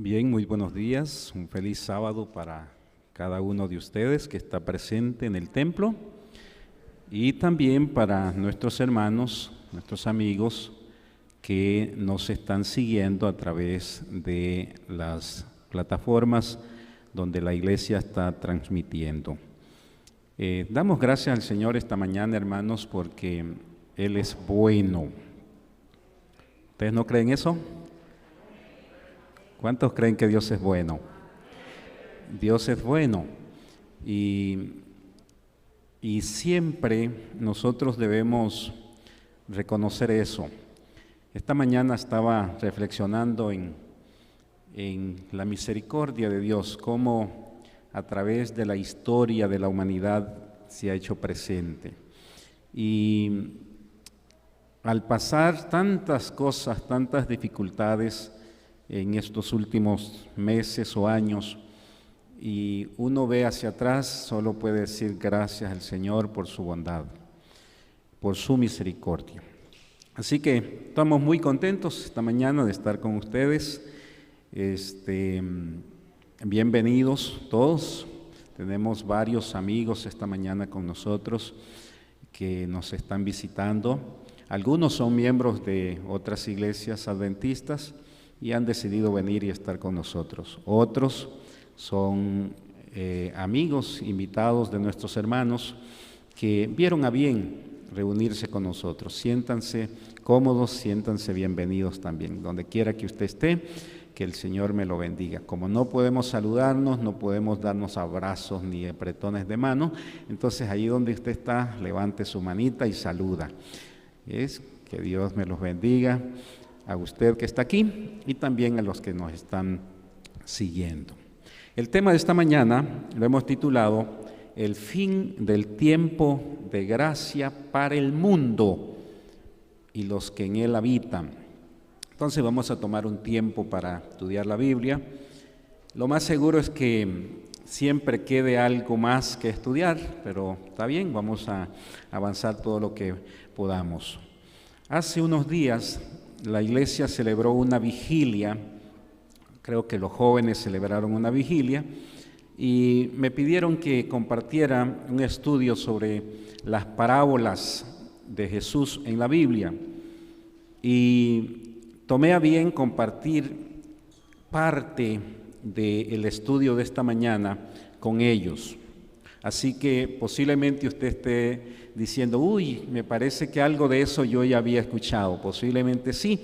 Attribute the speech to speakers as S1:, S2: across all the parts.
S1: Bien, muy buenos días, un feliz sábado para cada uno de ustedes que está presente en el templo y también para nuestros hermanos, nuestros amigos que nos están siguiendo a través de las plataformas donde la iglesia está transmitiendo. Damos gracias al Señor esta mañana, hermanos, porque Él es bueno. ¿Ustedes no creen eso? ¿Cuántos creen que Dios es bueno? Dios es bueno y siempre nosotros debemos reconocer eso. Esta mañana estaba reflexionando en la misericordia de Dios, cómo a través de la historia de la humanidad se ha hecho presente. Y al pasar tantas cosas, tantas dificultades en estos últimos meses o años, y uno ve hacia atrás, solo puede decir gracias al Señor por su bondad, por su misericordia. Así que estamos muy contentos esta mañana de estar con ustedes. Bienvenidos todos. Tenemos varios amigos esta mañana con nosotros que nos están visitando. Algunos son miembros de otras iglesias adventistas y han decidido venir y estar con nosotros. Otros son amigos, invitados de nuestros hermanos que vieron a bien reunirse con nosotros. Siéntanse cómodos, siéntanse bienvenidos también. Donde quiera que usted esté, que el Señor me lo bendiga. Como no podemos saludarnos, no podemos darnos abrazos ni apretones de mano, entonces allí donde usted está, levante su manita y saluda. Que Dios me los bendiga a usted que está aquí y también a los que nos están siguiendo. El tema de esta mañana lo hemos titulado El fin del tiempo de gracia para el mundo y los que en él habitan. Entonces vamos a tomar un tiempo para estudiar la Biblia. Lo más seguro es que siempre quede algo más que estudiar, pero está bien, vamos a avanzar todo lo que podamos. Hace unos días la iglesia celebró una vigilia, creo que los jóvenes celebraron una vigilia, y me pidieron que compartiera un estudio sobre las parábolas de Jesús en la Biblia. Y tomé a bien compartir parte del estudio de esta mañana con ellos. Así que posiblemente usted esté diciendo, uy, me parece que algo de eso yo ya había escuchado. Posiblemente sí,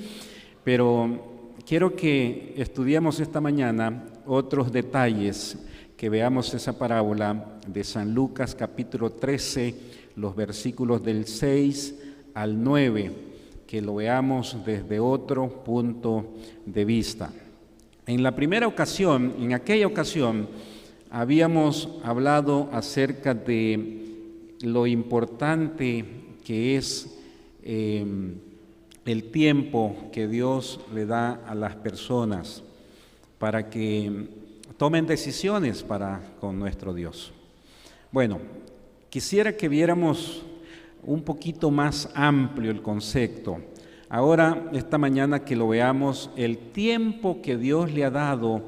S1: pero quiero que estudiemos esta mañana otros detalles, que veamos esa parábola de San Lucas capítulo 13, los versículos del 6 al 9, que lo veamos desde otro punto de vista. En aquella ocasión, habíamos hablado acerca de lo importante que es el tiempo que Dios le da a las personas para que tomen decisiones con nuestro Dios. Bueno, quisiera que viéramos un poquito más amplio el concepto. Ahora, esta mañana que lo veamos, el tiempo que Dios le ha dado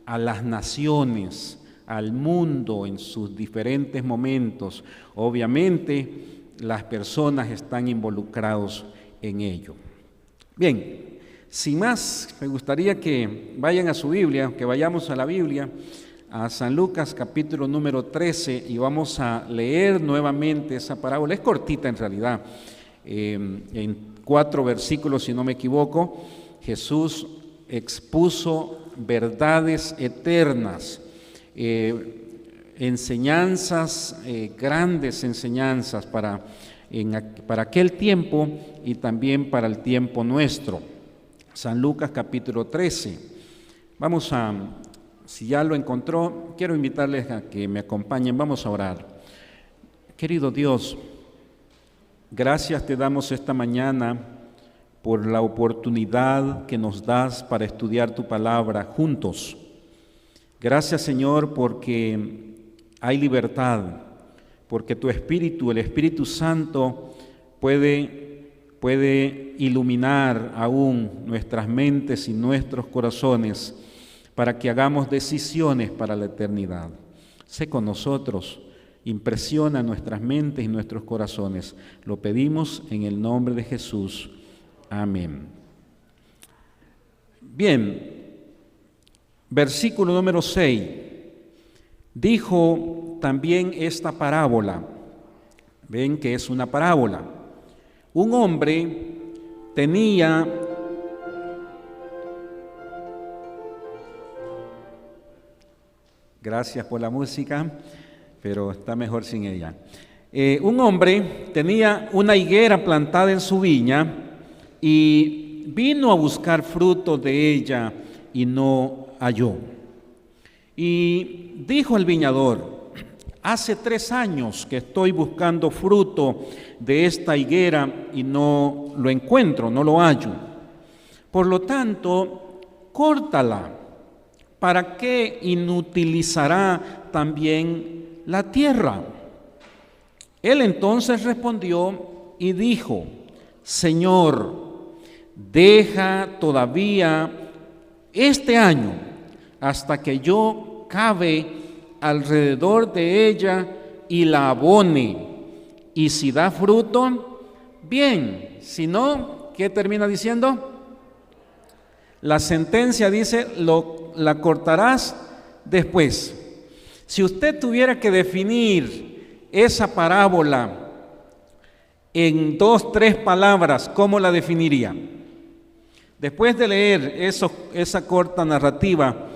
S1: a las naciones, al mundo en sus diferentes momentos. Obviamente, las personas están involucrados en ello. Bien, sin más, me gustaría que vayan a su Biblia, que vayamos a la Biblia, a San Lucas capítulo número 13, y vamos a leer nuevamente esa parábola. Es cortita en realidad, en 4 versículos si no me equivoco. Jesús expuso verdades eternas, enseñanzas, grandes enseñanzas para aquel tiempo y también para el tiempo nuestro. San Lucas capítulo 13. Si ya lo encontró, quiero invitarles a que me acompañen, vamos a orar. Querido Dios, gracias te damos esta mañana por la oportunidad que nos das para estudiar tu palabra juntos. Gracias, Señor, porque hay libertad, porque tu Espíritu, el Espíritu Santo, puede iluminar aún nuestras mentes y nuestros corazones para que hagamos decisiones para la eternidad. Sé con nosotros, impresiona nuestras mentes y nuestros corazones. Lo pedimos en el nombre de Jesús. Amén. Bien, versículo número 6. Dijo también esta parábola. Ven que es una parábola. Un hombre tenía gracias por la música, pero está mejor sin ella. Un hombre tenía una higuera plantada en su viña y vino a buscar fruto de ella y no halló. Y dijo el viñador: hace 3 años que estoy buscando fruto de esta higuera y no lo encuentro, no lo hallo. Por lo tanto, córtala. ¿Para qué inutilizará también la tierra? Él entonces respondió y dijo: Señor, deja todavía este año hasta que yo cave alrededor de ella y la abone. Y si da fruto, bien. Si no, ¿qué termina diciendo? La sentencia dice, la cortarás después. Si usted tuviera que definir esa parábola en 2, 3 palabras, ¿cómo la definiría? Después de leer esa corta narrativa,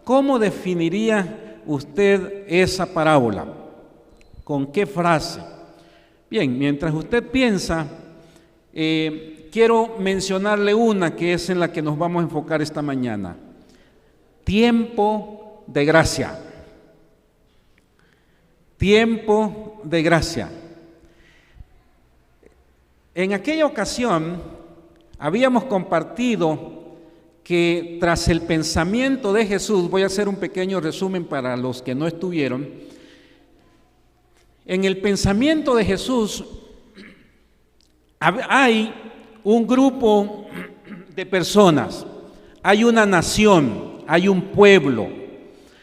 S1: ¿cómo definiría usted esa parábola? ¿Con qué frase? Bien, mientras usted piensa, quiero mencionarle una que es en la que nos vamos a enfocar esta mañana. Tiempo de gracia. Tiempo de gracia. En aquella ocasión habíamos compartido que tras el pensamiento de Jesús, voy a hacer un pequeño resumen para los que no estuvieron. En el pensamiento de Jesús hay un grupo de personas, hay una nación, hay un pueblo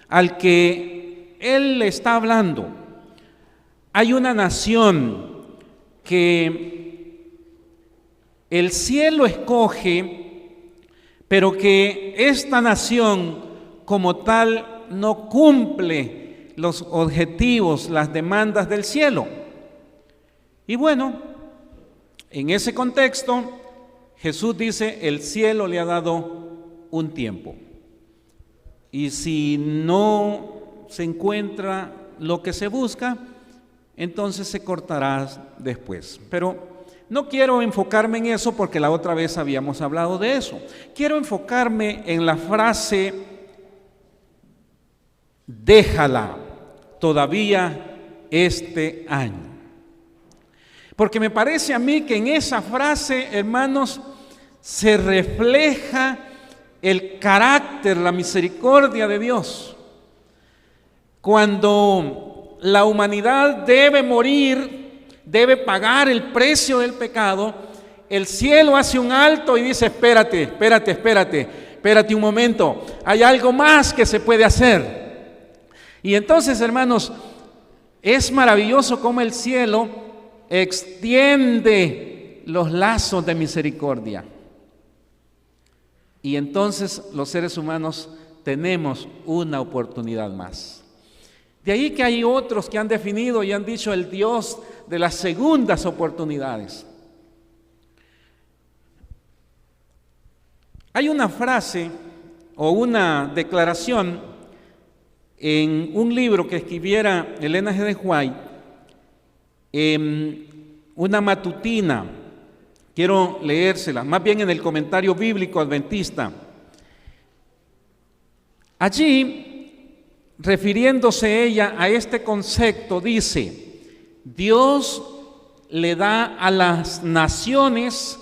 S1: al que Él le está hablando. Hay una nación que el cielo escoge, pero que esta nación como tal no cumple los objetivos, las demandas del cielo. Y bueno, en ese contexto, Jesús dice, el cielo le ha dado un tiempo. Y si no se encuentra lo que se busca, entonces se cortará después. Pero no quiero enfocarme en eso porque la otra vez habíamos hablado de eso. Quiero enfocarme en la frase, déjala todavía este año. Porque me parece a mí que en esa frase, hermanos, se refleja el carácter, la misericordia de Dios. Cuando la humanidad debe morir, debe pagar el precio del pecado, el cielo hace un alto y dice, espérate un momento, hay algo más que se puede hacer. Y entonces, hermanos, es maravilloso cómo el cielo extiende los lazos de misericordia. Y entonces los seres humanos tenemos una oportunidad más. De ahí que hay otros que han definido y han dicho el Dios de las segundas oportunidades. Hay una frase o una declaración en un libro que escribiera Elena G. de White, una matutina, quiero leérsela, más bien en el comentario bíblico adventista. Allí, refiriéndose ella a este concepto, dice, Dios le da a las naciones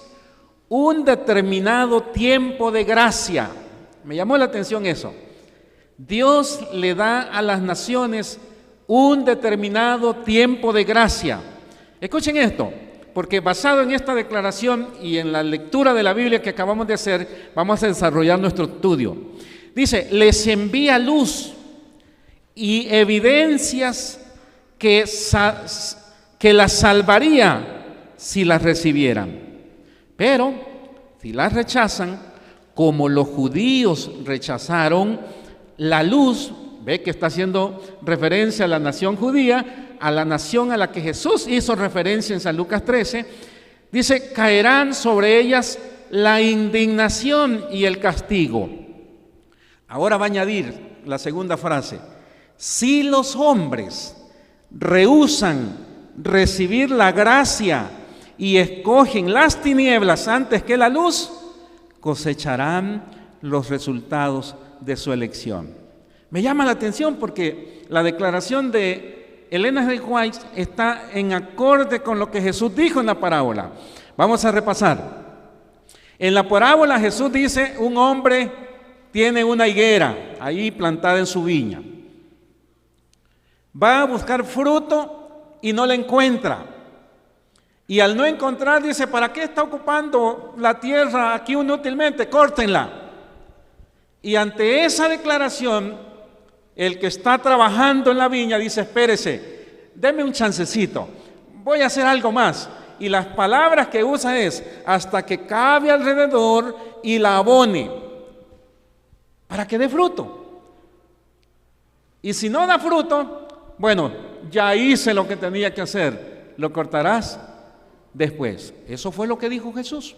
S1: un determinado tiempo de gracia. Me llamó la atención eso. Dios le da a las naciones un determinado tiempo de gracia. Escuchen esto, porque basado en esta declaración y en la lectura de la Biblia que acabamos de hacer, vamos a desarrollar nuestro estudio. Dice, les envía luz y evidencias que las salvaría si las recibieran. Pero si las rechazan, como los judíos rechazaron la luz, ve que está haciendo referencia a la nación judía, a la nación a la que Jesús hizo referencia en San Lucas 13, dice, caerán sobre ellas la indignación y el castigo. Ahora va a añadir la segunda frase, si los hombres rehúsan recibir la gracia y escogen las tinieblas antes que la luz, cosecharán los resultados de su elección. Me llama la atención porque la declaración de Ellen G. White está en acorde con lo que Jesús dijo en la parábola. Vamos a repasar. En la parábola Jesús dice, un hombre tiene una higuera ahí plantada en su viña. Va a buscar fruto y no la encuentra. Y al no encontrar dice, ¿para qué está ocupando la tierra aquí inútilmente? Córtenla. Y ante esa declaración, el que está trabajando en la viña dice, espérese, deme un chancecito, voy a hacer algo más. Y las palabras que usa es, hasta que cabe alrededor y la abone, para que dé fruto. Y si no da fruto, bueno, ya hice lo que tenía que hacer, lo cortarás después. Eso fue lo que dijo Jesús.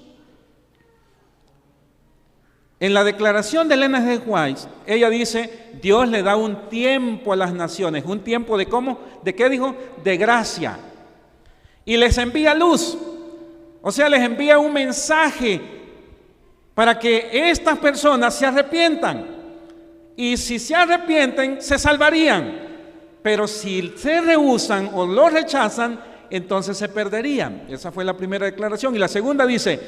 S1: En la declaración de Ellen G. White, ella dice, Dios le da un tiempo a las naciones. ¿Un tiempo de cómo? ¿De qué dijo? De gracia. Y les envía luz. O sea, les envía un mensaje para que estas personas se arrepientan. Y si se arrepienten, se salvarían. Pero si se rehúsan o lo rechazan, entonces se perderían. Esa fue la primera declaración. Y la segunda dice,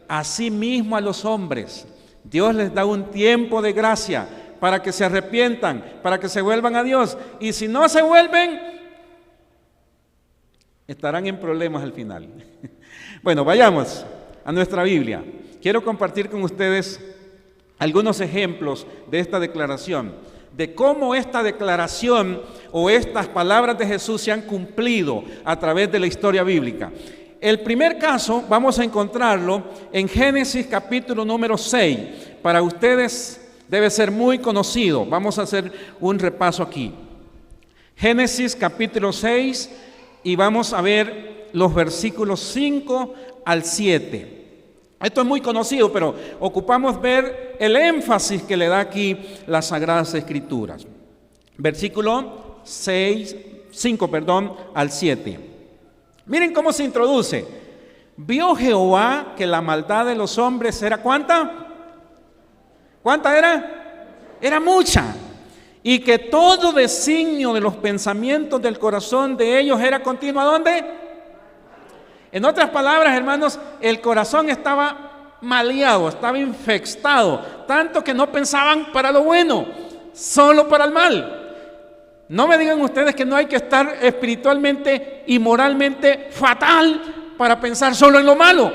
S1: asimismo a los hombres, Dios les da un tiempo de gracia para que se arrepientan, para que se vuelvan a Dios. Y si no se vuelven, estarán en problemas al final. Bueno, vayamos a nuestra Biblia. Quiero compartir con ustedes algunos ejemplos de esta declaración, de cómo esta declaración o estas palabras de Jesús se han cumplido a través de la historia bíblica. El primer caso vamos a encontrarlo en Génesis capítulo número 6. Para ustedes debe ser muy conocido. Vamos a hacer un repaso aquí. Génesis capítulo 6 y vamos a ver los versículos 5 al 7. Esto es muy conocido, pero ocupamos ver el énfasis que le da aquí las Sagradas Escrituras. Versículo 5 al 7. Miren cómo se introduce. Vio Jehová que la maldad de los hombres era ¿cuánta? ¿Cuánta era? Era mucha. Y que todo designio de los pensamientos del corazón de ellos era continuo. ¿A dónde? En otras palabras, hermanos, el corazón estaba maleado, estaba infectado, tanto que no pensaban para lo bueno, solo para el mal. No me digan ustedes que no hay que estar espiritualmente y moralmente fatal para pensar solo en lo malo.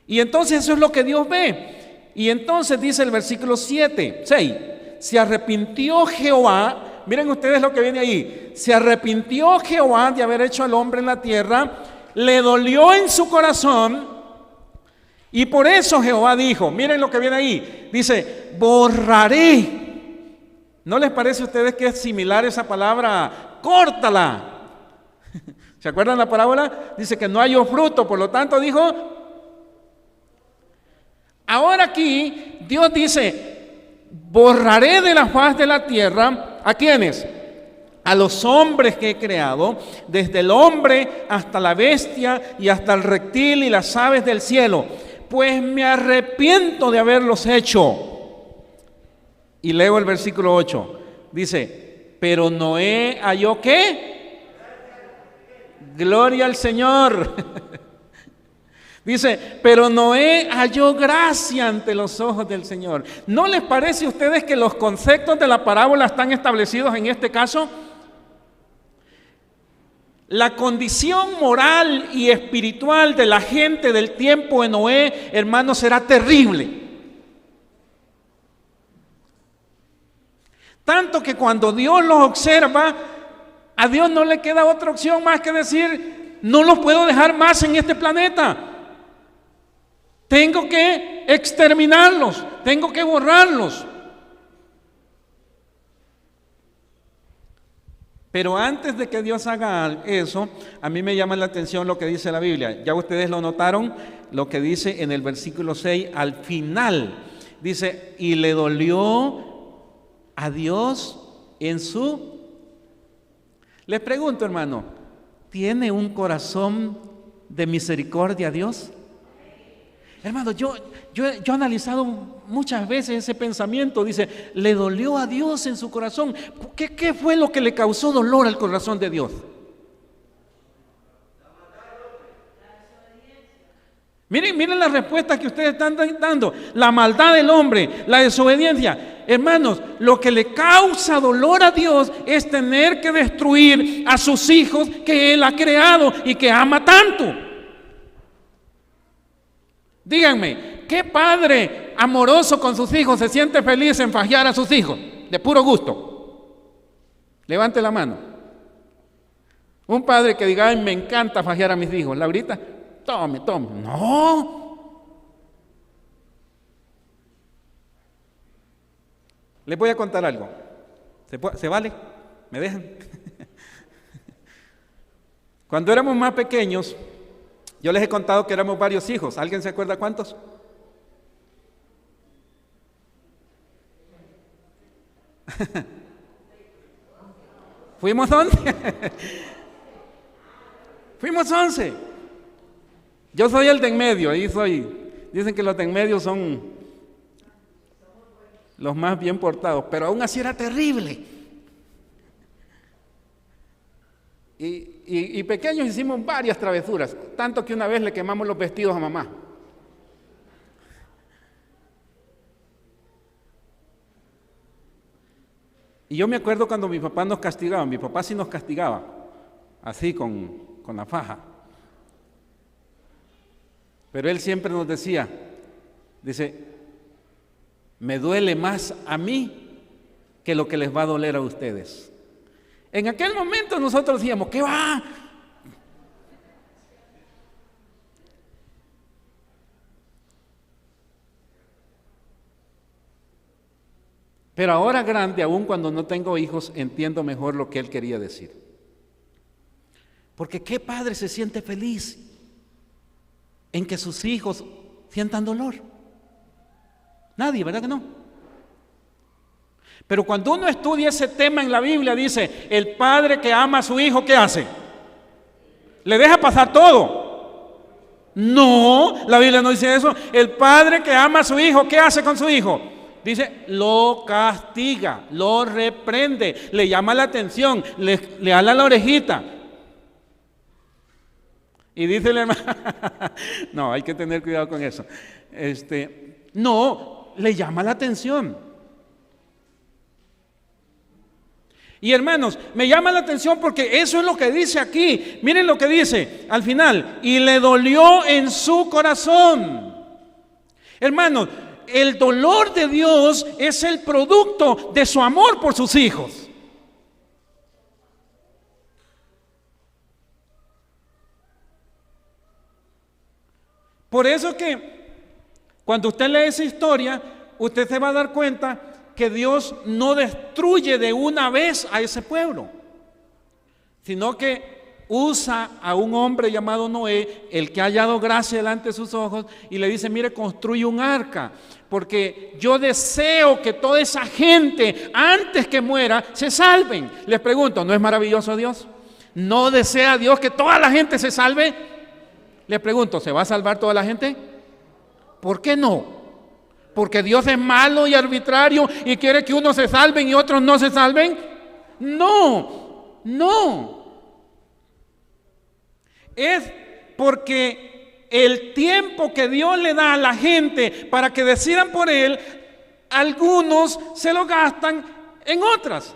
S1: Y entonces eso es lo que Dios ve. Y entonces dice el versículo 6, se arrepintió Jehová, miren ustedes lo que viene ahí, se arrepintió Jehová de haber hecho al hombre en la tierra, le dolió en su corazón, y por eso Jehová dijo, miren lo que viene ahí, dice, borraré. ¿No les parece a ustedes que es similar esa palabra? Córtala. ¿Se acuerdan la parábola? Dice que no halló fruto, por lo tanto dijo. Ahora aquí Dios dice, borraré de la faz de la tierra, ¿a quiénes? A los hombres que he creado, desde el hombre hasta la bestia y hasta el reptil y las aves del cielo, pues me arrepiento de haberlos hecho. Y leo el versículo 8, dice, pero Noé halló ¿qué? Gloria al Señor. Dice, pero Noé halló gracia ante los ojos del Señor. ¿No les parece a ustedes que los conceptos de la parábola están establecidos en este caso? La condición moral y espiritual de la gente del tiempo de Noé, hermanos, era terrible.
S2: Tanto que cuando Dios los observa, a Dios no le queda otra opción más que decir: no los puedo dejar más en este planeta. Tengo que exterminarlos, tengo que borrarlos. Pero antes de que Dios haga eso, a mí me llama la atención lo que dice la Biblia. Ya ustedes lo notaron, lo que dice en el versículo 6, al final. Dice: y le dolió a Dios en su... Les pregunto, hermano, ¿tiene un corazón de misericordia Dios? Hermano, yo he analizado muchas veces ese pensamiento. Dice: le dolió a Dios en su corazón. ¿Qué fue lo que le causó dolor al corazón de Dios? Miren la respuesta que ustedes están dando. La maldad del hombre, la desobediencia. Hermanos, lo que le causa dolor a Dios es tener que destruir a sus hijos que Él ha creado y que ama tanto. Díganme, ¿qué padre amoroso con sus hijos se siente feliz en fajear a sus hijos de puro gusto? Levante la mano. Un padre que diga: ay, me encanta fajear a mis hijos. Laurita, tome. No. Les voy a contar algo. ¿Se vale? ¿Me dejan? Cuando éramos más pequeños, yo les he contado que éramos varios hijos. ¿Alguien se acuerda cuántos? ¿Fuimos 11? Fuimos 11. Yo soy el de en medio, ahí soy. Dicen que los de en medio son los más bien portados, pero aún así era terrible. Y pequeños hicimos varias travesuras, tanto que una vez le quemamos los vestidos a mamá. Y yo me acuerdo cuando mi papá nos castigaba. Mi papá sí nos castigaba, así con la faja. Pero él siempre nos decía, dice: me duele más a mí que lo que les va a doler a ustedes. En aquel momento nosotros decíamos: ¿qué va? Pero ahora grande, aún cuando no tengo hijos, entiendo mejor lo que él quería decir. Porque ¿qué padre se siente feliz en que sus hijos sientan dolor? Nadie, ¿verdad que no? Pero cuando uno estudia ese tema en la Biblia, dice: el padre que ama a su hijo, ¿qué hace? ¿Le deja pasar todo? No, la Biblia no dice eso. El padre que ama a su hijo, ¿qué hace con su hijo? Dice: lo castiga, lo reprende, le llama la atención, le ala la orejita. Y dice el hermano, no, hay que tener cuidado con eso. No, le llama la atención. Y hermanos, me llama la atención porque eso es lo que dice aquí. Miren lo que dice al final: y le dolió en su corazón. Hermanos, el dolor de Dios es el producto de su amor por sus hijos. Por eso que cuando usted lee esa historia, usted se va a dar cuenta que Dios no destruye de una vez a ese pueblo, sino que usa a un hombre llamado Noé, el que ha hallado gracia delante de sus ojos, y le dice: mire, construye un arca, porque yo deseo que toda esa gente, antes que muera, se salven. Les pregunto, ¿no es maravilloso Dios? ¿No desea Dios que toda la gente se salve? Les pregunto, ¿se va a salvar toda la gente? ¿Por qué no? ¿Porque Dios es malo y arbitrario y quiere que unos se salven y otros no se salven? No, no. Es porque el tiempo que Dios le da a la gente para que decidan por Él, algunos se lo gastan en otras.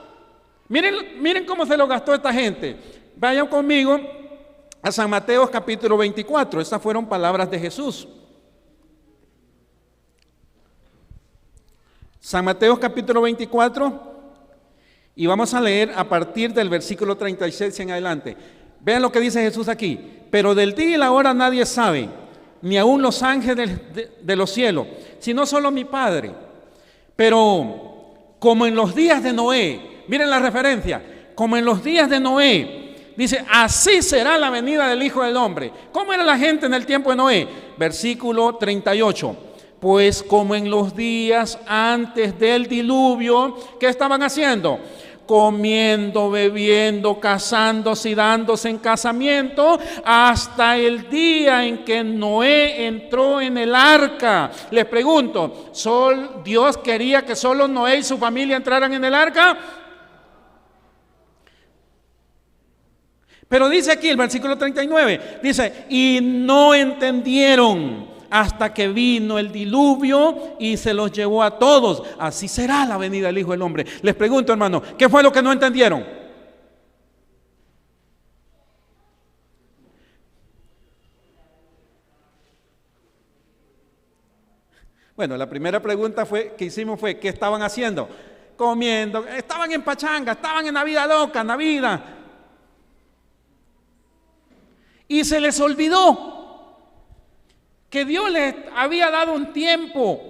S2: Miren cómo se lo gastó esta gente. Vayan conmigo a San Mateo capítulo 24. Estas fueron palabras de Jesús. San Mateo capítulo 24, Y vamos a leer a partir del versículo 36 en adelante. Vean lo que dice Jesús aquí. Pero del día y la hora nadie sabe, ni aun los ángeles de los cielos, sino solo mi Padre. Pero como en los días de Noé, miren la referencia, como en los días de Noé, dice, así será la venida del Hijo del Hombre. ¿Cómo era la gente en el tiempo de Noé? Versículo 38. Pues como en los días antes del diluvio, ¿qué estaban haciendo? Comiendo, bebiendo, casándose y dándose en casamiento, hasta el día en que Noé entró en el arca. Les pregunto, ¿Dios quería que solo Noé y su familia entraran en el arca? Pero dice aquí el versículo 39, dice, y no entendieron hasta que vino el diluvio y se los llevó a todos. Así será la venida del Hijo del Hombre. Les pregunto, hermano, ¿qué fue lo que no entendieron? Bueno, la primera pregunta que hicimos fue, ¿qué estaban haciendo? Comiendo, estaban en pachanga, estaban en la vida loca, en la vida. Y se les olvidó que Dios les había dado un tiempo,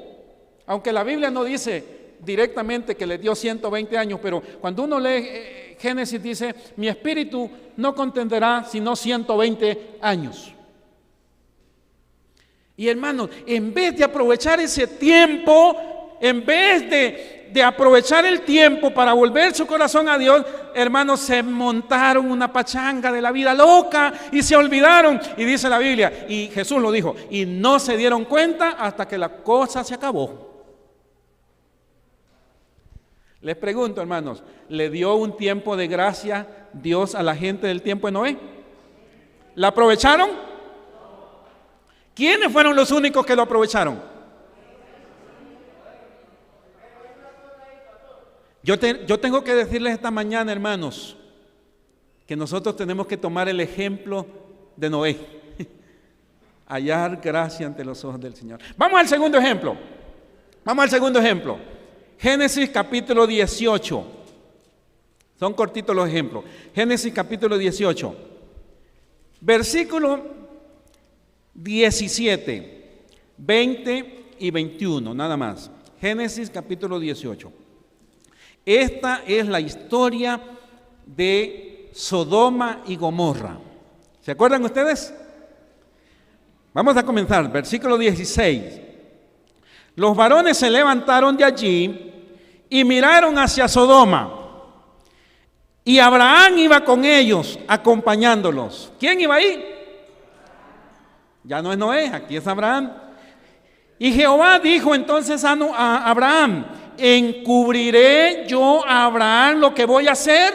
S2: aunque la Biblia no dice directamente que les dio 120 años, pero cuando uno lee Génesis dice, mi espíritu no contenderá sino 120 años. Y hermanos, en vez de aprovechar ese tiempo, en vez de aprovechar el tiempo para volver su corazón a Dios, hermanos, se montaron una pachanga de la vida loca y se olvidaron. Y dice la Biblia, y Jesús lo dijo, y no se dieron cuenta hasta que la cosa se acabó. Les pregunto, hermanos, ¿le dio un tiempo de gracia Dios a la gente del tiempo de Noé? ¿La aprovecharon? ¿Quiénes fueron los únicos que lo aprovecharon? Yo tengo que decirles esta mañana, hermanos, que nosotros tenemos que tomar el ejemplo de Noé. Hallar gracia ante los ojos del Señor. Vamos al segundo ejemplo. Génesis capítulo 18. Son cortitos los ejemplos. Génesis capítulo 18. Versículo 17, 20 y 21, nada más. Génesis capítulo 18. Esta es la historia de Sodoma y Gomorra. ¿Se acuerdan ustedes? Vamos a comenzar, versículo 16. Los varones se levantaron de allí y miraron hacia Sodoma. Y Abraham iba con ellos, acompañándolos. ¿Quién iba ahí? Ya no es Noé, aquí es Abraham. Y Jehová dijo entonces a Abraham, ¿encubriré yo a Abraham lo que voy a hacer?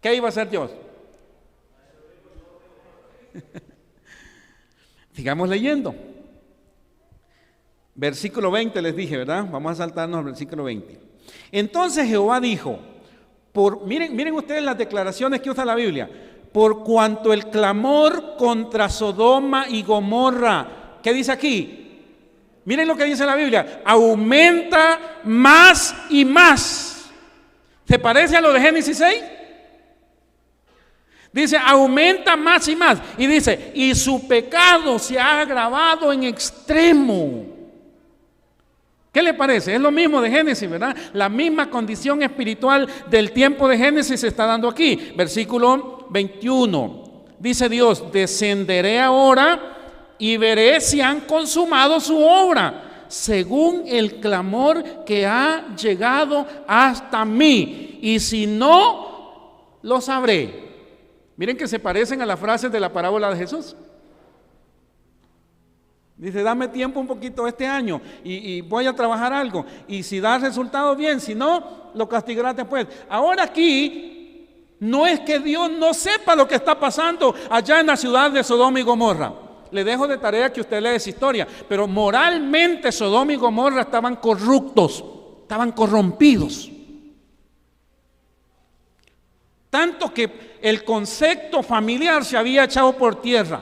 S2: ¿Qué iba a hacer Dios? Sigamos leyendo. Versículo 20 les dije, ¿verdad? Vamos a saltarnos al versículo 20. Entonces Jehová dijo, miren ustedes las declaraciones que usa la Biblia, por cuanto el clamor contra Sodoma y Gomorra, ¿qué dice aquí? Miren lo que dice la Biblia, aumenta más y más. ¿Se parece a lo de Génesis 6? Dice, aumenta más y más. Y dice, y su pecado se ha agravado en extremo. ¿Qué le parece? Es lo mismo de Génesis, ¿verdad? La misma condición espiritual del tiempo de Génesis se está dando aquí. Versículo 21. Dice Dios, descenderé ahora y veré si han consumado su obra, según el clamor que ha llegado hasta mí. Y si no, lo sabré. Miren que se parecen a las frases de la parábola de Jesús. Dice, dame tiempo un poquito este año y voy a trabajar algo. Y si da resultado, bien. Si no, lo castigarás después. Ahora aquí, no es que Dios no sepa lo que está pasando allá en la ciudad de Sodoma y Gomorra. Le dejo de tarea que usted lea esa historia. Pero moralmente Sodoma y Gomorra estaban corruptos, estaban corrompidos. Tanto que el concepto familiar se había echado por tierra.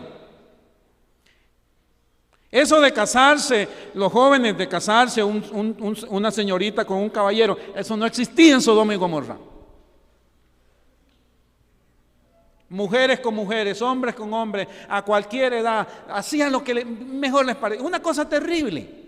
S2: Eso de casarse, los jóvenes de casarse, una señorita con un caballero, eso no existía en Sodoma y Gomorra. Mujeres con mujeres, hombres con hombres, a cualquier edad, hacían lo que mejor les parecía. Una cosa terrible.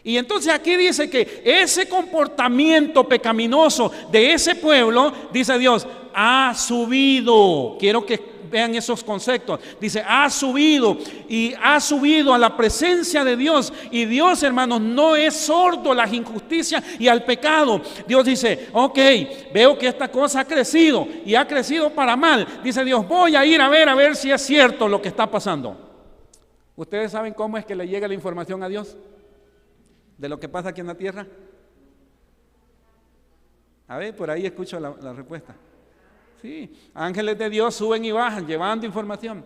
S2: Y entonces aquí dice que ese comportamiento pecaminoso de ese pueblo, dice Dios, ha subido. Quiero que vean esos conceptos. Dice, ha subido y ha subido a la presencia de Dios. Y Dios, hermanos, no es sordo a las injusticias y al pecado. Dios dice, ok, veo que esta cosa ha crecido y ha crecido para mal. Dice Dios, voy a ir a ver si es cierto lo que está pasando. ¿Ustedes saben cómo es que le llega la información a Dios de lo que pasa aquí en la tierra? A ver, por ahí escucho la respuesta. Sí, ángeles de Dios suben y bajan llevando información.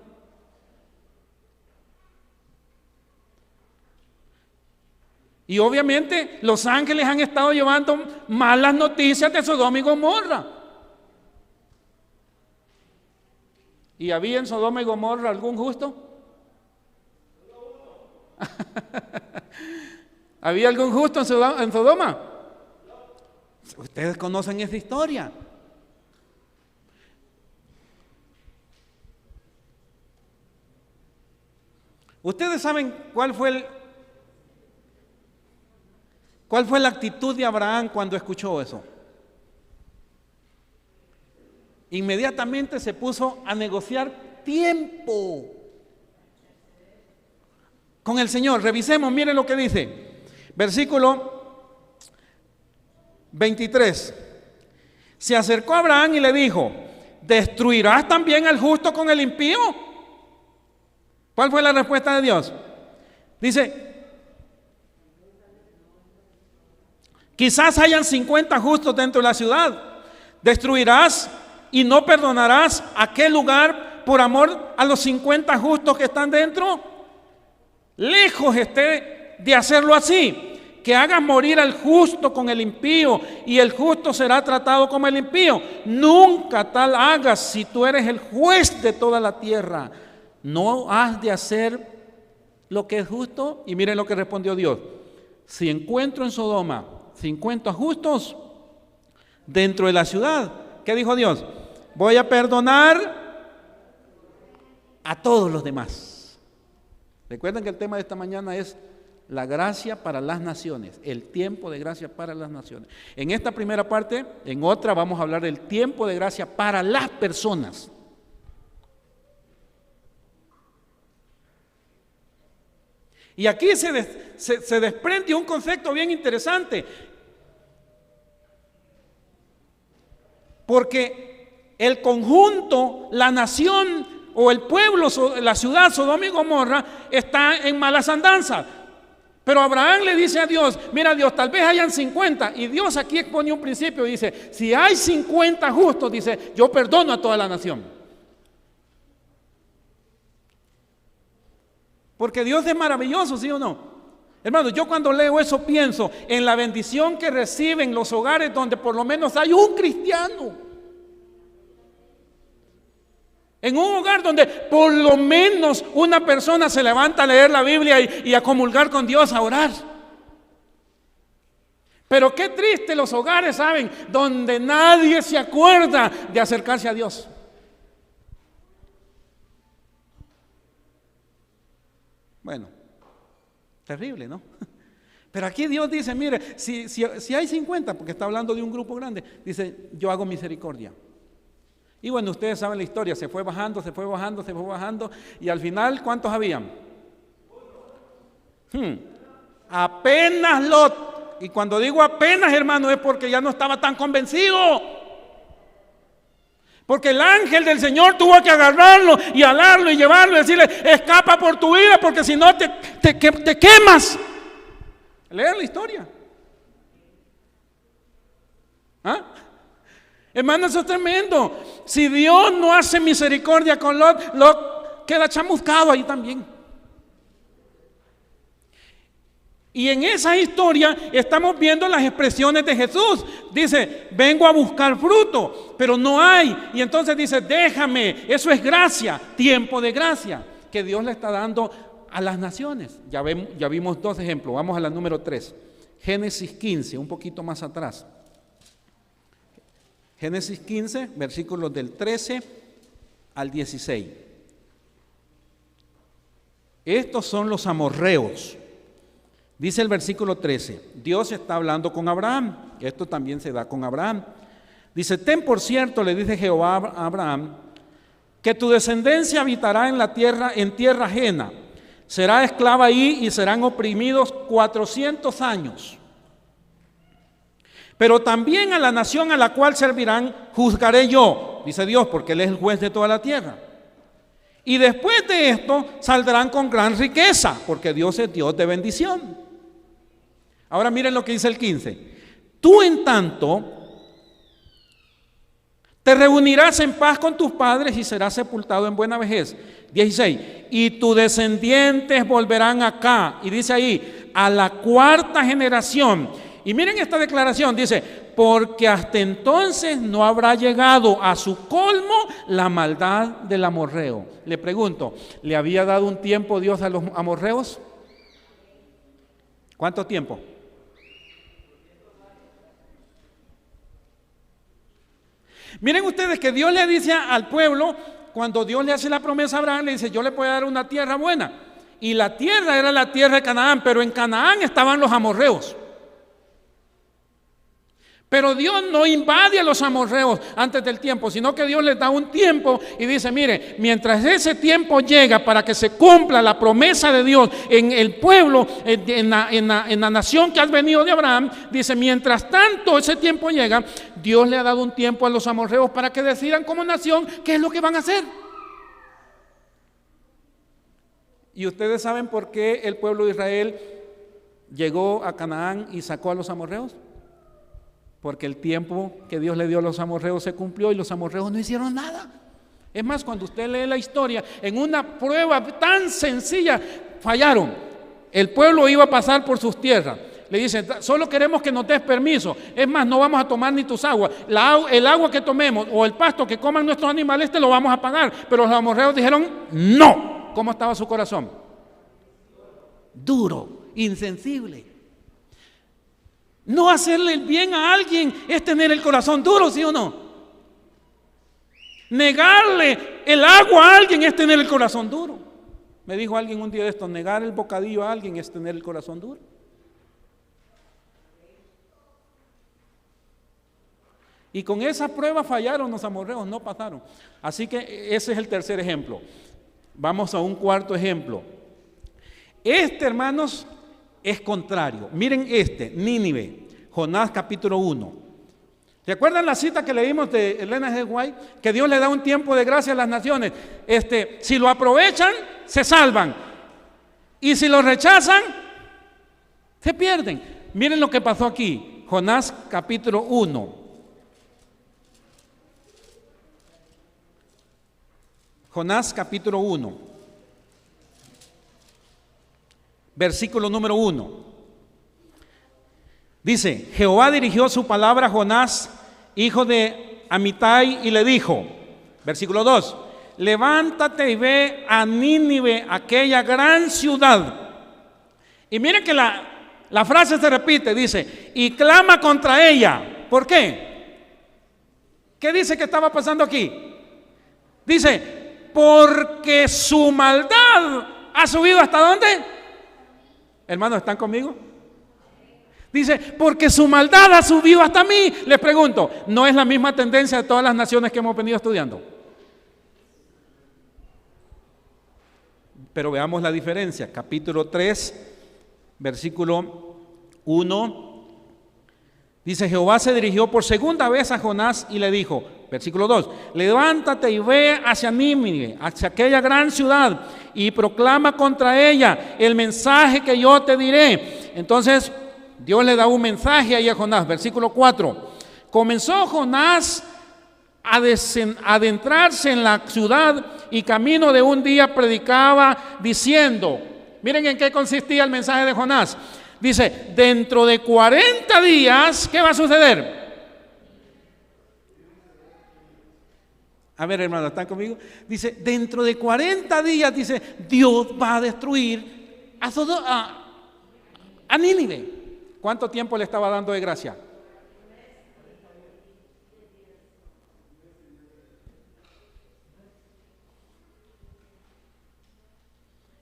S2: Y obviamente los ángeles han estado llevando malas noticias de Sodoma y Gomorra. ¿Y había en Sodoma y Gomorra algún justo? ¿Había algún justo en Sodoma? Ustedes conocen esa historia. Ustedes saben cuál fue la actitud de Abraham cuando escuchó eso. Inmediatamente se puso a negociar tiempo con el Señor. Revisemos, miren lo que dice. Versículo 23. Se acercó a Abraham y le dijo, ¿destruirás también al justo con el impío? ¿Cuál fue la respuesta de Dios? Dice, quizás hayan 50 justos dentro de la ciudad. ¿Destruirás y no perdonarás aquel lugar por amor a los 50 justos que están dentro? Lejos esté de hacerlo así, que hagas morir al justo con el impío y el justo será tratado como el impío. Nunca tal hagas si tú eres el juez de toda la tierra. ¿No has de hacer lo que es justo? Y miren lo que respondió Dios. Si encuentro en Sodoma 50 justos dentro de la ciudad, ¿qué dijo Dios? Voy a perdonar a todos los demás. Recuerden que el tema de esta mañana es la gracia para las naciones, el tiempo de gracia para las naciones. En esta primera parte, en otra vamos a hablar del tiempo de gracia para las personas. Y aquí se desprende un concepto bien interesante, porque el conjunto, la nación o el pueblo, la ciudad Sodoma y Gomorra está en malas andanzas. Pero Abraham le dice a Dios, mira Dios, tal vez hayan 50, y Dios aquí expone un principio y dice, si hay 50 justos, dice, yo perdono a toda la nación. Porque Dios es maravilloso, ¿sí o no? Hermano, yo cuando leo eso pienso en la bendición que reciben los hogares donde por lo menos hay un cristiano. En un hogar donde por lo menos una persona se levanta a leer la Biblia y a comulgar con Dios, a orar. Pero qué triste los hogares, ¿saben? Donde nadie se acuerda de acercarse a Dios. Bueno, terrible, ¿no? Pero aquí Dios dice, mire, si hay 50, porque está hablando de un grupo grande, dice, yo hago misericordia. Y bueno, ustedes saben la historia, se fue bajando, y al final, ¿cuántos habían? Apenas Lot. Y cuando digo apenas, hermano, es porque ya no estaba tan convencido. Porque el ángel del Señor tuvo que agarrarlo y alarlo y llevarlo y decirle, escapa por tu vida, porque si no te quemas. Leer la historia. ¿Ah? Hermano, eso es tremendo. Si Dios no hace misericordia con Lot, Lot queda chamuscado ahí también. Y en esa historia estamos viendo las expresiones de Jesús. Dice, vengo a buscar fruto, pero no hay. Y entonces dice, déjame, eso es gracia, tiempo de gracia que Dios le está dando a las naciones. Ya vimos 2 ejemplos. Vamos a la número 3. Génesis 15, un poquito más atrás. Génesis 15, versículos del 13 al 16. Estos son los amorreos. Dice el versículo 13, Dios está hablando con Abraham. Esto también se da con Abraham. Dice, ten por cierto, le dice Jehová a Abraham, que tu descendencia habitará en tierra ajena. Será esclava ahí y serán oprimidos 400 años. Pero también a la nación a la cual servirán juzgaré yo, dice Dios, porque Él es el juez de toda la tierra. Y después de esto saldrán con gran riqueza, porque Dios es Dios de bendición. Ahora miren lo que dice el 15. Tú en tanto te reunirás en paz con tus padres y serás sepultado en buena vejez. 16. Y tus descendientes volverán acá. Y dice ahí, a la 4ª generación. Y miren esta declaración, dice, porque hasta entonces no habrá llegado a su colmo la maldad del amorreo. Le pregunto, ¿le había dado un tiempo Dios a los amorreos? ¿Cuánto tiempo? Miren ustedes que Dios le dice al pueblo, cuando Dios le hace la promesa a Abraham, le dice, yo le voy a dar una tierra buena. Y la tierra era la tierra de Canaán, pero en Canaán estaban los amorreos. Pero Dios no invade a los amorreos antes del tiempo, sino que Dios les da un tiempo y dice, mire, mientras ese tiempo llega para que se cumpla la promesa de Dios en el pueblo, en la nación que has venido de Abraham, dice, mientras tanto ese tiempo llega, Dios le ha dado un tiempo a los amorreos para que decidan como nación qué es lo que van a hacer. Y ustedes saben por qué el pueblo de Israel llegó a Canaán y sacó a los amorreos. Porque el tiempo que Dios le dio a los amorreos se cumplió y los amorreos no hicieron nada. Es más, cuando usted lee la historia, en una prueba tan sencilla, fallaron. El pueblo iba a pasar por sus tierras. Le dicen, solo queremos que nos des permiso. Es más, no vamos a tomar ni tus aguas. El agua que tomemos o el pasto que coman nuestros animales te lo vamos a pagar. Pero los amorreos dijeron, no. ¿Cómo estaba su corazón? Duro, insensible. No hacerle el bien a alguien es tener el corazón duro, ¿sí o no? Negarle el agua a alguien es tener el corazón duro. Me dijo alguien un día de esto, negar el bocadillo a alguien es tener el corazón duro. Y con esa prueba fallaron los amorreos, no pasaron. Así que ese es el tercer ejemplo. Vamos a un cuarto ejemplo. Hermanos, es contrario. Miren Nínive, Jonás capítulo 1. ¿Recuerdan la cita que leímos de Elena G. White? Que Dios le da un tiempo de gracia a las naciones. Si lo aprovechan, se salvan. Y si lo rechazan, se pierden. Miren lo que pasó aquí. Jonás capítulo 1. Jonás capítulo 1. Versículo número 1. Dice, Jehová dirigió su palabra a Jonás, hijo de Amitai, y le dijo, versículo 2, levántate y ve a Nínive, aquella gran ciudad. Y miren que la frase se repite, dice, y clama contra ella. ¿Por qué? ¿Qué dice que estaba pasando aquí? Dice, porque su maldad ha subido ¿hasta dónde? Hermanos, ¿están conmigo? Dice, porque su maldad ha subido hasta mí. Les pregunto, ¿no es la misma tendencia de todas las naciones que hemos venido estudiando? Pero veamos la diferencia. Capítulo 3, versículo 1. Dice, Jehová se dirigió por segunda vez a Jonás y le dijo, versículo 2, levántate y ve hacia Nínive, hacia aquella gran ciudad, y proclama contra ella el mensaje que yo te diré. Entonces Dios le da un mensaje ahí a Jonás, versículo 4. Comenzó Jonás a adentrarse en la ciudad y camino de un día predicaba diciendo, miren en qué consistía el mensaje de Jonás. Dice, dentro de 40 días, ¿qué va a suceder? A ver, hermano, ¿están conmigo? Dice, dentro de 40 días, dice, Dios va a destruir a Nínive. ¿Cuánto tiempo le estaba dando de gracia?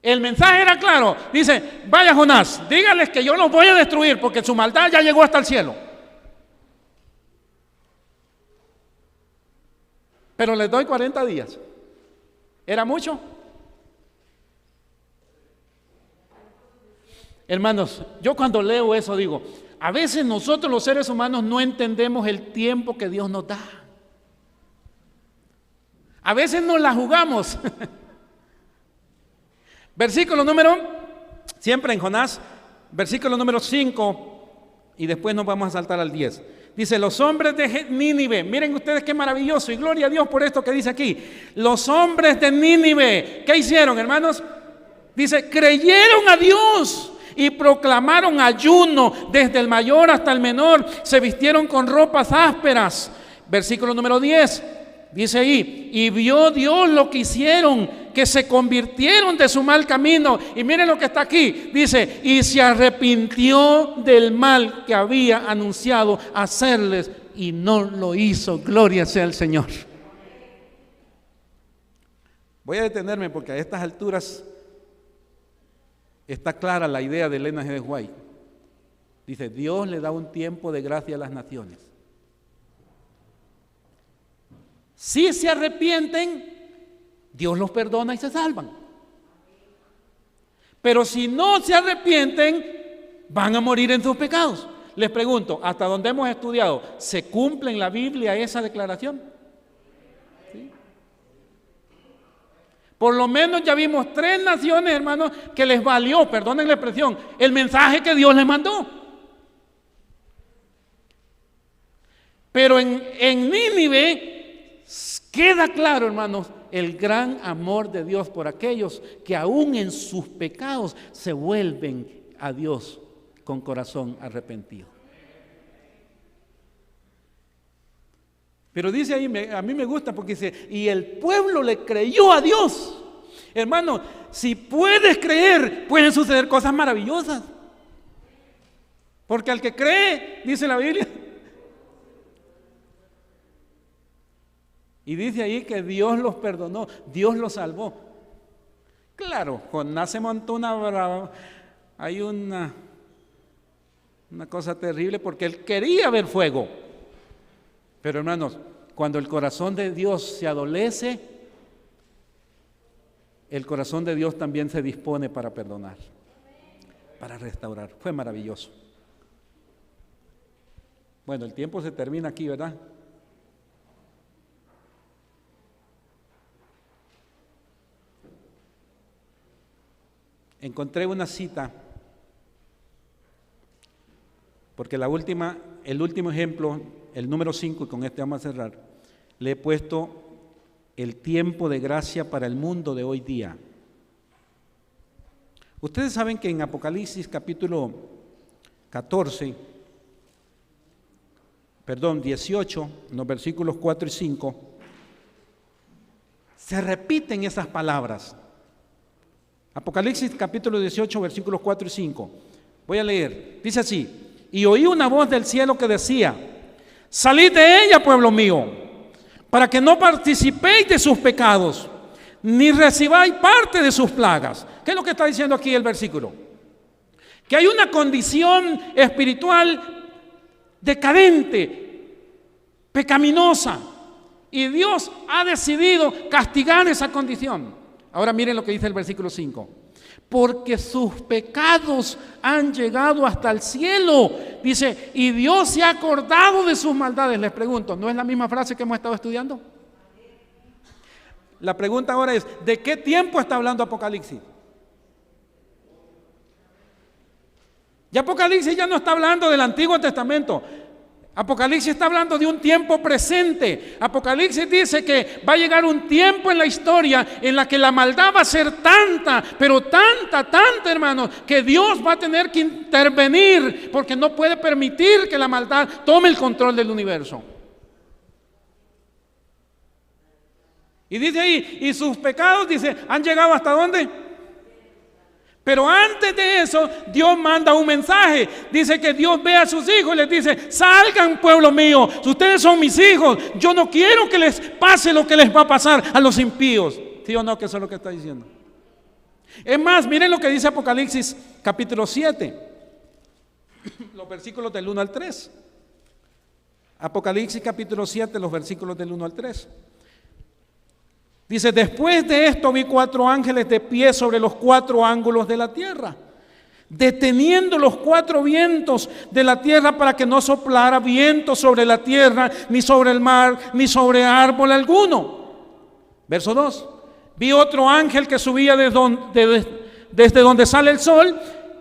S2: El mensaje era claro. Dice, vaya Jonás, dígales que yo los voy a destruir porque su maldad ya llegó hasta el cielo. Pero les doy 40 días. ¿Era mucho? Hermanos, yo cuando leo eso digo, a veces nosotros los seres humanos no entendemos el tiempo que Dios nos da. A veces nos la jugamos. Versículo número, siempre en Jonás, versículo número 5, y después nos vamos a saltar al 10. Dice, los hombres de Nínive, miren ustedes qué maravilloso, y gloria a Dios por esto que dice aquí. Los hombres de Nínive, ¿qué hicieron, hermanos? Dice, creyeron a Dios y proclamaron ayuno desde el mayor hasta el menor, se vistieron con ropas ásperas. Versículo número 10. Dice ahí, y vio Dios lo que hicieron, que se convirtieron de su mal camino. Y miren lo que está aquí, dice, y se arrepintió del mal que había anunciado hacerles y no lo hizo. Gloria sea al Señor. Voy a detenerme porque a estas alturas está clara la idea de Elena G. de White. Dice, Dios le da un tiempo de gracia a las naciones. Si se arrepienten, Dios los perdona y se salvan. Pero si no se arrepienten, van a morir en sus pecados. Les pregunto, hasta donde hemos estudiado, ¿se cumple en la Biblia esa declaración? ¿Sí? Por lo menos ya vimos 3 naciones, hermanos, que les valió, perdonen la expresión, el mensaje que Dios les mandó. Pero en Nínive queda claro, hermanos, el gran amor de Dios por aquellos que aún en sus pecados se vuelven a Dios con corazón arrepentido. Pero dice ahí, a mí me gusta porque dice, y el pueblo le creyó a Dios. Hermano, si puedes creer, pueden suceder cosas maravillosas. Porque al que cree, dice la Biblia, y dice ahí que Dios los perdonó, Dios los salvó. Claro, Jonás se montó una brava. Hay una cosa terrible porque él quería ver fuego. Pero hermanos, cuando el corazón de Dios se adolece, el corazón de Dios también se dispone para perdonar, para restaurar. Fue maravilloso. Bueno, el tiempo se termina aquí, ¿verdad? Encontré una cita, porque el último ejemplo, el número 5, y con este vamos a cerrar, le he puesto el tiempo de gracia para el mundo de hoy día. Ustedes saben que en Apocalipsis capítulo 18, en los versículos 4 y 5, se repiten esas palabras. Apocalipsis capítulo 18, versículos 4 y 5. Voy a leer. Dice así: y oí una voz del cielo que decía: salid de ella, pueblo mío, para que no participéis de sus pecados, ni recibáis parte de sus plagas. ¿Qué es lo que está diciendo aquí el versículo? Que hay una condición espiritual decadente, pecaminosa, y Dios ha decidido castigar esa condición. Ahora miren lo que dice el versículo 5. Porque sus pecados han llegado hasta el cielo. Dice, y Dios se ha acordado de sus maldades. Les pregunto, ¿no es la misma frase que hemos estado estudiando? La pregunta ahora es, ¿de qué tiempo está hablando Apocalipsis? Ya Apocalipsis ya no está hablando del Antiguo Testamento. Apocalipsis está hablando de un tiempo presente. Apocalipsis dice que va a llegar un tiempo en la historia en la que la maldad va a ser tanta, pero tanta, hermanos, que Dios va a tener que intervenir porque no puede permitir que la maldad tome el control del universo. Y dice ahí, y sus pecados, dice, ¿han llegado hasta dónde? Pero antes de eso, Dios manda un mensaje. Dice que Dios ve a sus hijos y les dice: salgan, pueblo mío, ustedes son mis hijos. Yo no quiero que les pase lo que les va a pasar a los impíos. ¿Sí o no? Que eso es lo que está diciendo. Es más, miren lo que dice Apocalipsis capítulo 7, los versículos del 1 al 3. Apocalipsis capítulo 7, los versículos del 1 al 3. Dice: después de esto vi 4 ángeles de pie sobre los 4 ángulos de la tierra, deteniendo los 4 vientos de la tierra para que no soplara viento sobre la tierra, ni sobre el mar, ni sobre árbol alguno. Verso 2. Vi otro ángel que subía desde donde sale el sol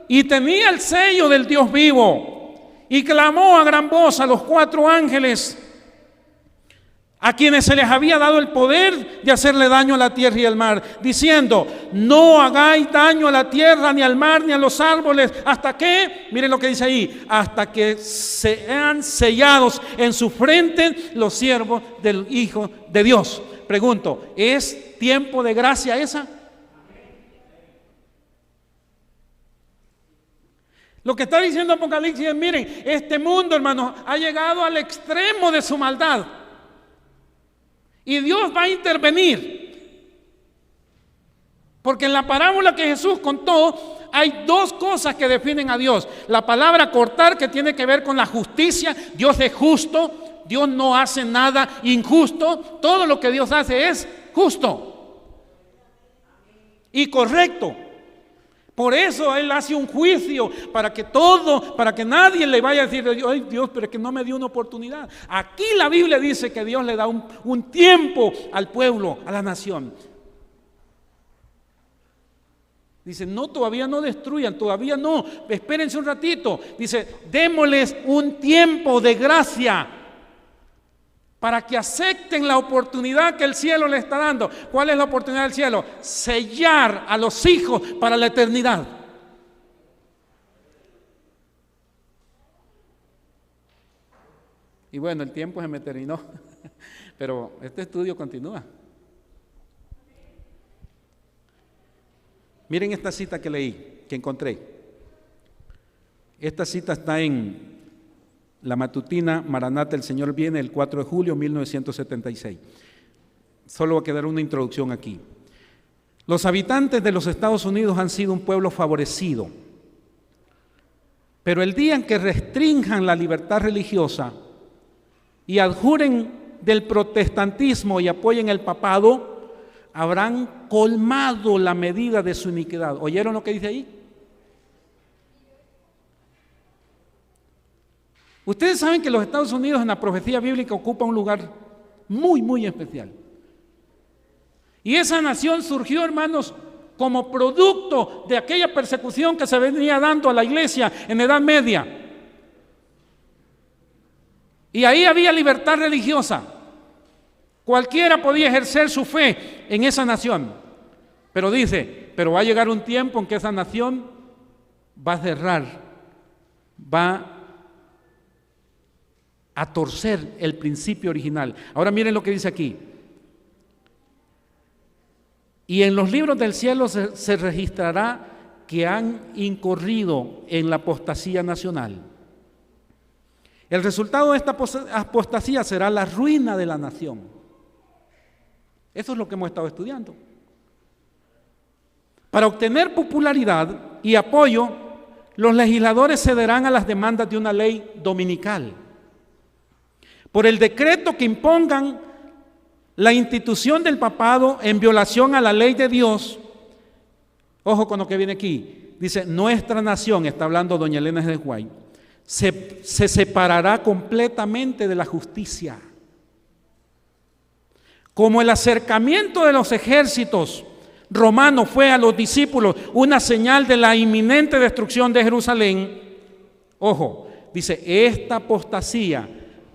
S2: y tenía el sello del Dios vivo, y clamó a gran voz a los 4 ángeles a quienes se les había dado el poder de hacerle daño a la tierra y al mar, diciendo: no hagáis daño a la tierra, ni al mar, ni a los árboles, hasta que, miren lo que dice ahí, hasta que sean sellados en su frente los siervos del Hijo de Dios. Pregunto, ¿es tiempo de gracia esa? Lo que está diciendo Apocalipsis es: miren, este mundo, hermanos, ha llegado al extremo de su maldad. Y Dios va a intervenir. Porque en la parábola que Jesús contó hay 2 cosas que definen a Dios. La palabra cortar, que tiene que ver con la justicia. Dios es justo. Dios no hace nada injusto. Todo lo que Dios hace es justo y correcto. Por eso Él hace un juicio para que nadie le vaya a decir: ay Dios, pero es que no me dio una oportunidad. Aquí la Biblia dice que Dios le da un tiempo al pueblo, a la nación. Dice: no, todavía no destruyan, todavía no, espérense un ratito. Dice: démosles un tiempo de gracia para que acepten la oportunidad que el cielo le está dando. ¿Cuál es la oportunidad del cielo? Sellar a los hijos para la eternidad. Y bueno, el tiempo se me terminó, pero este estudio continúa. Miren esta cita que leí, que encontré. Esta cita está en la matutina Maranata, el Señor viene, el 4 de julio de 1976. Solo va a quedar una introducción aquí. Los habitantes de los Estados Unidos han sido un pueblo favorecido, pero el día en que restrinjan la libertad religiosa y adjuren del protestantismo y apoyen el papado, habrán colmado la medida de su iniquidad. ¿Oyeron lo que dice ahí? Ustedes saben que los Estados Unidos en la profecía bíblica ocupa un lugar muy, muy especial. Y esa nación surgió, hermanos, como producto de aquella persecución que se venía dando a la iglesia en Edad Media. Y ahí había libertad religiosa. Cualquiera podía ejercer su fe en esa nación. Pero dice, pero va a llegar un tiempo en que esa nación va a cerrar, va a torcer el principio original. Ahora miren lo que dice aquí. Y en los libros del cielo se registrará que han incurrido en la apostasía nacional. El resultado de esta apostasía será la ruina de la nación. Eso es lo que hemos estado estudiando. Para obtener popularidad y apoyo, los legisladores cederán a las demandas de una ley dominical. Por el decreto que impongan la institución del papado en violación a la ley de Dios. Ojo con lo que viene aquí. Dice: nuestra nación, está hablando doña Elena de White, se separará completamente de la justicia. Como el acercamiento de los ejércitos romanos fue a los discípulos una señal de la inminente destrucción de Jerusalén. Ojo, dice: esta apostasía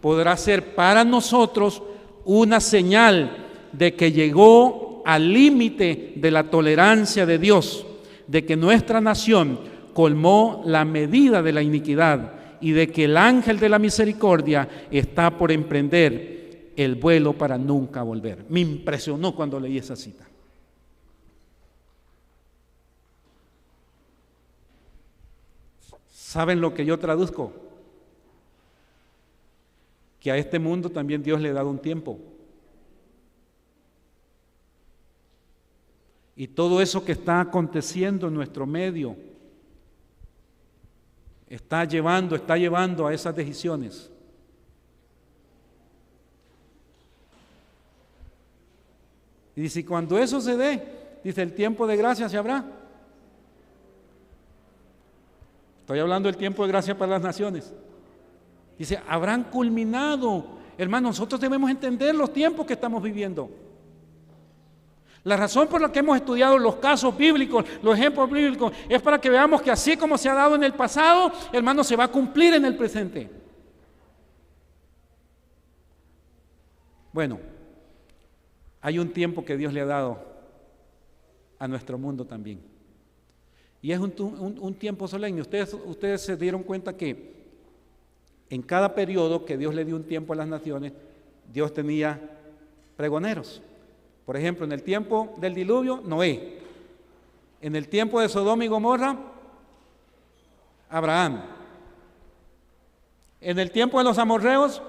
S2: podrá ser para nosotros una señal de que llegó al límite de la tolerancia de Dios, de que nuestra nación colmó la medida de la iniquidad y de que el ángel de la misericordia está por emprender el vuelo para nunca volver. Me impresionó cuando leí esa cita. ¿Saben lo que yo traduzco? Que a este mundo también Dios le ha dado un tiempo. Y todo eso que está aconteciendo en nuestro medio está llevando a esas decisiones. Y dice, cuando eso se dé, dice, el tiempo de gracia se habrá. Estoy hablando del tiempo de gracia para las naciones. Dice, habrán culminado. Hermanos, nosotros debemos entender los tiempos que estamos viviendo. La razón por la que hemos estudiado los casos bíblicos, los ejemplos bíblicos, es para que veamos que así como se ha dado en el pasado, hermanos, se va a cumplir en el presente. Bueno, hay un tiempo que Dios le ha dado a nuestro mundo también. Y es un tiempo solemne. Ustedes se dieron cuenta que en cada periodo que Dios le dio un tiempo a las naciones, Dios tenía pregoneros. Por ejemplo, en el tiempo del diluvio, Noé. En el tiempo de Sodoma y Gomorra, Abraham. En el tiempo de los amorreos,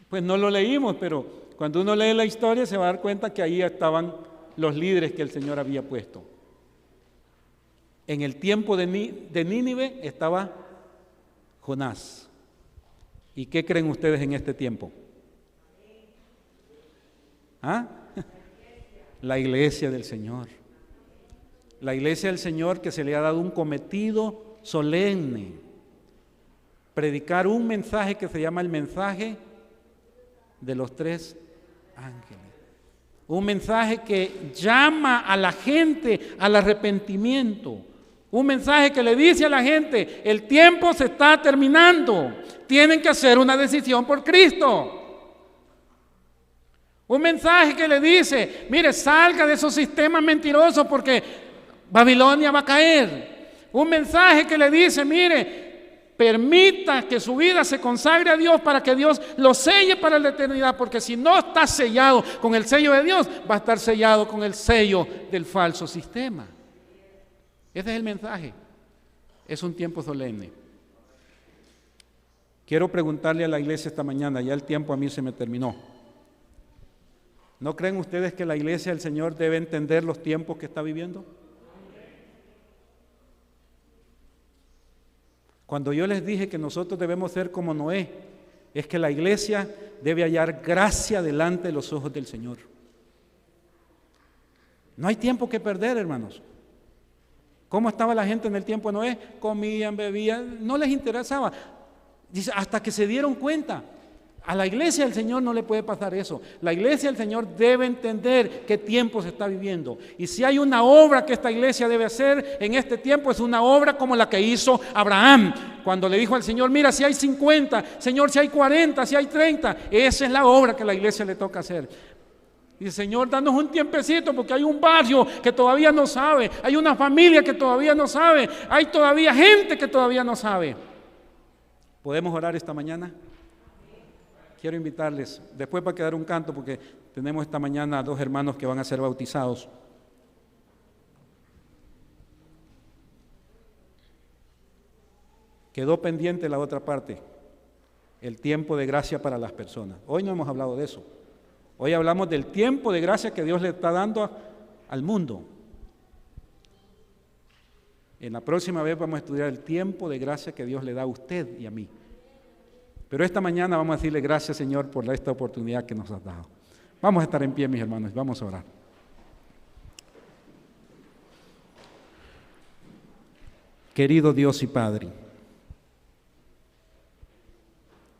S2: pues no lo leímos, pero cuando uno lee la historia se va a dar cuenta que ahí estaban los líderes que el Señor había puesto. En el tiempo de Nínive estaba Jonás. ¿Y qué creen ustedes en este tiempo? ¿Ah? La iglesia del Señor. La iglesia del Señor que se le ha dado un cometido solemne. Predicar un mensaje que se llama el mensaje de los 3 ángeles. Un mensaje que llama a la gente al arrepentimiento. Un mensaje que le dice a la gente, el tiempo se está terminando, tienen que hacer una decisión por Cristo. Un mensaje que le dice, mire, salga de esos sistemas mentirosos porque Babilonia va a caer. Un mensaje que le dice, mire, permita que su vida se consagre a Dios para que Dios lo selle para la eternidad, porque si no está sellado con el sello de Dios, va a estar sellado con el sello del falso sistema. Ese es el mensaje. Es un tiempo solemne. Quiero preguntarle a la iglesia esta mañana, ya el tiempo a mí se me terminó. ¿No creen ustedes que la iglesia del Señor debe entender los tiempos que está viviendo? Cuando yo les dije que nosotros debemos ser como Noé, es que la iglesia debe hallar gracia delante de los ojos del Señor. No hay tiempo que perder, hermanos. ¿Cómo estaba la gente en el tiempo de Noé? Comían, bebían, no les interesaba. Dice, hasta que se dieron cuenta. A la iglesia del Señor no le puede pasar eso. La iglesia del Señor debe entender qué tiempo se está viviendo. Y si hay una obra que esta iglesia debe hacer en este tiempo, es una obra como la que hizo Abraham. Cuando le dijo al Señor, mira, si hay 50, Señor, si hay 40, si hay 30, esa es la obra que a la iglesia le toca hacer. Dice, Señor, danos un tiempecito porque hay un barrio que todavía no sabe, hay una familia que todavía no sabe, hay todavía gente que todavía no sabe. ¿Podemos orar esta mañana? Quiero invitarles, después va a quedar un canto porque tenemos esta mañana 2 hermanos que van a ser bautizados. Quedó pendiente la otra parte, el tiempo de gracia para las personas. Hoy no hemos hablado de eso. Hoy hablamos del tiempo de gracia que Dios le está dando al mundo. En la próxima vez vamos a estudiar el tiempo de gracia que Dios le da a usted y a mí. Pero esta mañana vamos a decirle gracias, Señor, por esta oportunidad que nos has dado. Vamos a estar en pie, mis hermanos, vamos a orar. Querido Dios y Padre,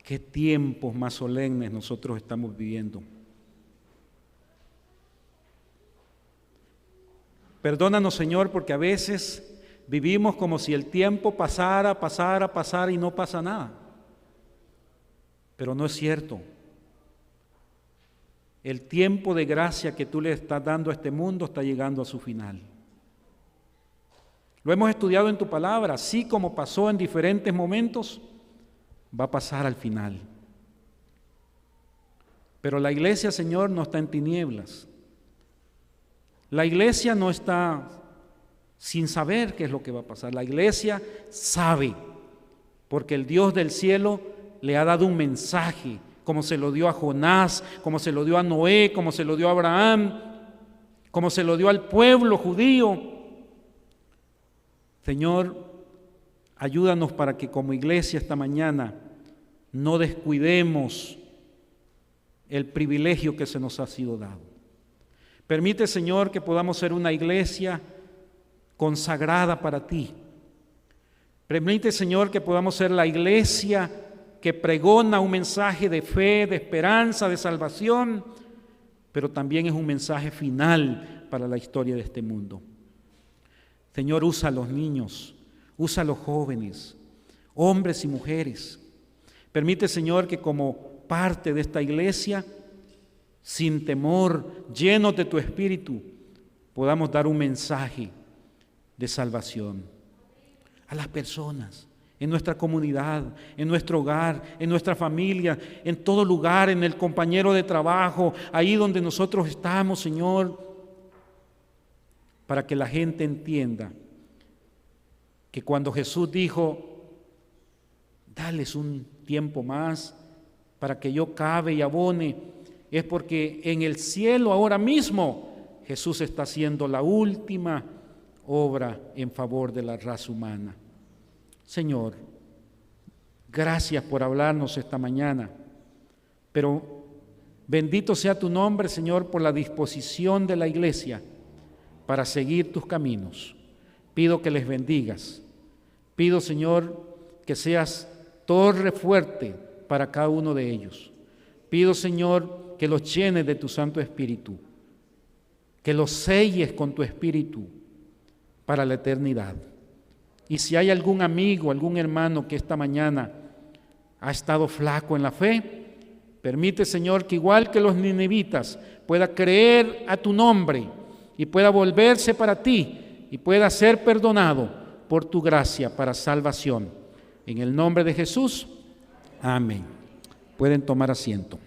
S2: qué tiempos más solemnes nosotros estamos viviendo. Perdónanos, Señor, porque a veces vivimos como si el tiempo pasara y no pasa nada. Pero no es cierto. El tiempo de gracia que tú le estás dando a este mundo está llegando a su final. Lo hemos estudiado en tu palabra, así como pasó en diferentes momentos, va a pasar al final. Pero la iglesia, Señor, no está en tinieblas. La iglesia no está sin saber qué es lo que va a pasar. La iglesia sabe, porque el Dios del cielo le ha dado un mensaje, como se lo dio a Jonás, como se lo dio a Noé, como se lo dio a Abraham, como se lo dio al pueblo judío. Señor, ayúdanos para que como iglesia esta mañana no descuidemos el privilegio que se nos ha sido dado. Permite, Señor, que podamos ser una iglesia consagrada para ti. Permite, Señor, que podamos ser la iglesia que pregona un mensaje de fe, de esperanza, de salvación, pero también es un mensaje final para la historia de este mundo. Señor, usa a los niños, usa a los jóvenes, hombres y mujeres. Permite, Señor, que como parte de esta iglesia, sin temor, llenos de tu Espíritu, podamos dar un mensaje de salvación a las personas, en nuestra comunidad, en nuestro hogar, en nuestra familia, en todo lugar, en el compañero de trabajo, ahí donde nosotros estamos, Señor, para que la gente entienda que cuando Jesús dijo, dales un tiempo más para que yo cabe y abone, es porque en el cielo ahora mismo Jesús está haciendo la última obra en favor de la raza humana. Señor, gracias por hablarnos esta mañana, pero bendito sea tu nombre, Señor, por la disposición de la iglesia para seguir tus caminos. Pido que les bendigas. Pido, Señor, que seas torre fuerte para cada uno de ellos. Pido, Señor, que los llenes de tu Santo Espíritu, que los selles con tu Espíritu para la eternidad. Y si hay algún amigo, algún hermano que esta mañana ha estado flaco en la fe, permite, Señor, que igual que los ninivitas pueda creer a tu nombre y pueda volverse para ti y pueda ser perdonado por tu gracia para salvación. En el nombre de Jesús, amén. Pueden tomar asiento.